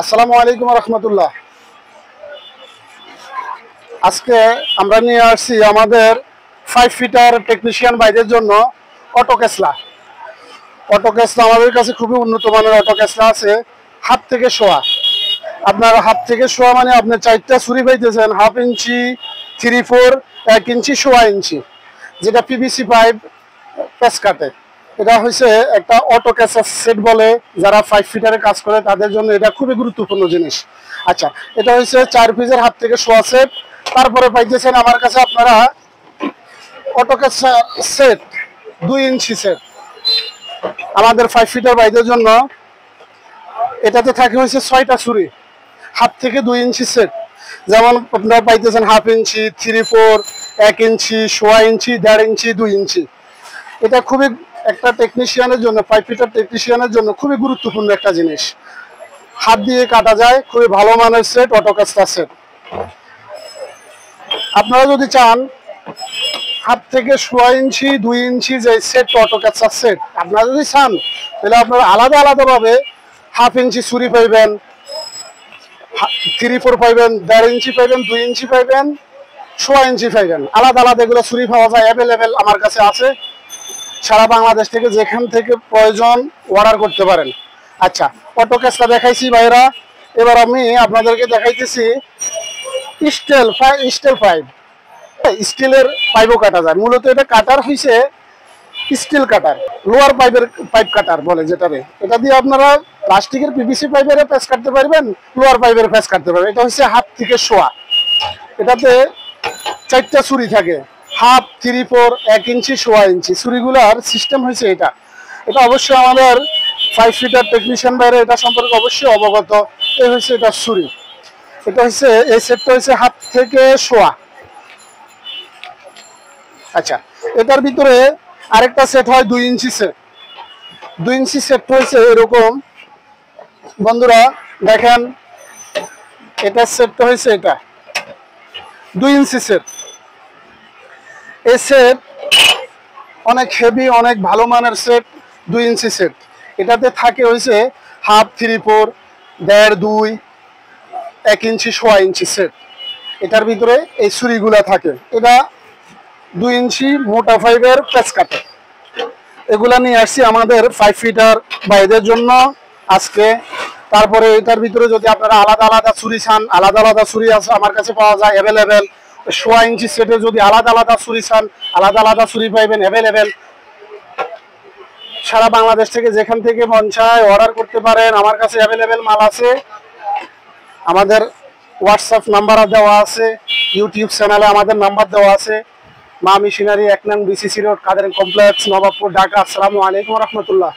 আসসালামু আলাইকুম রহমতুল্লাহ। আজকে আমরা নিয়ে আসছি আমাদের 5 ফিটার টেকনিশিয়ান ভাইদের জন্য অটো কেসলা। আমাদের কাছে খুবই উন্নত মানের অটো কেসলা আছে, হাত থেকে শোয়া। আপনার হাত থেকে শোয়া মানে আপনি 4টা ছুরি পাইতেছেন, 1/2 ইঞ্চি, 3/4, 1 ইঞ্চি, সোয়া ইঞ্চি, যেটা পিভিসি পাইপ পেস কাটে। এটা হচ্ছে একটা অটো ক্যাসার সেট বলে, যারা 5 ফিটারে কাজ করে তাদের জন্য এটা খুবই গুরুত্বপূর্ণ জিনিস। আচ্ছা, এটা হচ্ছে 4 পিসের হাত থেকে শোয়া সেট। তারপরে পাইতেছেন আমার কাছে আপনারা অটো ক্যাসার সেট 2 ইঞ্চি সেট আমাদের 5 ফিটার বাইদের জন্য। এটাতে থাকে হচ্ছে 6টা ছুরি, হাত থেকে 2 ইঞ্চি সেট। যেমন আপনারা পাইতেছেন 1/2 ইঞ্চি, 3/4, 1 ইঞ্চি, সোয়া ইঞ্চি, 1.5 ইঞ্চি, 2 ইঞ্চি। এটা খুবই একটা টেকনিশিয়ানের জন্য, 5 ফিটার টেকনিশিয়ানের জন্য খুবই গুরুত্বপূর্ণ একটা জিনিস। হাত দিয়ে কাটা যায়, খুবই ভালো মানের সেট, অটো ক্যাসার সেট। আপনারা যদি চান হাত থেকে সোয়া ইঞ্চি, 2 ইঞ্চি যে সেট অটো ক্যাসার সেট আপনারা যদি চান, তাহলে আপনারা আলাদা আলাদাভাবে 1/2 ইঞ্চি ছুরি পাইবেন, 3/4 পাইবেন, 1.5 ইঞ্চি পাইবেন, 2 ইঞ্চি পাইবেন, সোয়া ইঞ্চি পাইবেন। আলাদা আলাদা এগুলো ছুরি পাওয়া যায়, অ্যাভেলেবেল আমার কাছে আছে। সারা বাংলাদেশ থেকে যেখান থেকে প্রয়োজন অর্ডার করতে পারেন। আচ্ছা, অটো ক্যাসলা দেখাইছি ভাইরা, এবার আমি আপনাদেরকে দেখাইতেছি স্টিল পাইপ। স্টিলের পাইপও কাটা যায়, মূলত এটা কাটার হয়েছে স্টিল কাটার, লোয়ার পাইপ কাটার বলে যেটারে। এটা দিয়ে আপনারা প্লাস্টিকের পিভিসি পাইপের প্যাচ কাটতে পারবেন, লোয়ার পাইপের প্যাচ কাটতে পারবেন। এটা হচ্ছে হাত থেকে শোয়া। এটাতে 4টা ছুরি থাকে, 1/2, 3/4, 1 ইঞ্চি, সোয়া ইঞ্চি। ছুরিগুলার সিস্টেম হয়েছে এটা। এটা অবশ্যই আমাদের 5 ফিটার টেকনিশিয়ান বাইরে এটা সম্পর্কে অবশ্যই অবগত। এই হচ্ছে এটা ছুরি। এটা হচ্ছে এই সেটটা হচ্ছে হাত থেকে শোয়া। আচ্ছা, এটার ভিতরে আরেকটা সেট হয় 2 ইঞ্চি সেট। 2 ইঞ্চি সেট হয়েছে এরকম, বন্ধুরা দেখেন, এটার সেটটা হয়েছে এটা 2 ইঞ্চি সেট। এই সেট অনেক হেভি, অনেক ভালো মানের সেট, 2 ইঞ্চি সেট। এটাতে থাকে হয়েছে 1/2, 3/4, 1.5, 2, 1 ইঞ্চি, সোয়া ইঞ্চি সেট। এটার ভিতরে এই ছুরিগুলা থাকে। এটা 2 ইঞ্চি মোটা ফাইবার প্যাচ কাটে। এগুলা নিয়ে আসছি আমাদের 5 ফিটার ভাইদের জন্য আজকে। তারপরে এটার ভিতরে যদি আপনারা আলাদা আলাদা ছুরি চান, আলাদা আলাদা ছুরি আছে আমার কাছে পাওয়া যায় অ্যাভেলেবেল। সোয়া ইঞ্চি সেটে যদি আলাদা আলাদা ছুরি চান, আলাদা আলাদা ছুরি পাইবেন অ্যাভেলেবেল। সারা বাংলাদেশ থেকে যেখান থেকে মন চায় অর্ডার করতে পারেন, আমার কাছে অ্যাভেলেবেল মাল আছে। আমাদের হোয়াটসঅ্যাপ নাম্বার দেওয়া আছে, ইউটিউব চ্যানেলে আমাদের নাম্বার দেওয়া আছে। মা মিশনারি 1 নং BCC রোড, কাদের কমপ্লেক্স, নবাবপুর, ঢাকা। আসসালামু আলাইকুম রহমতুল্লাহ।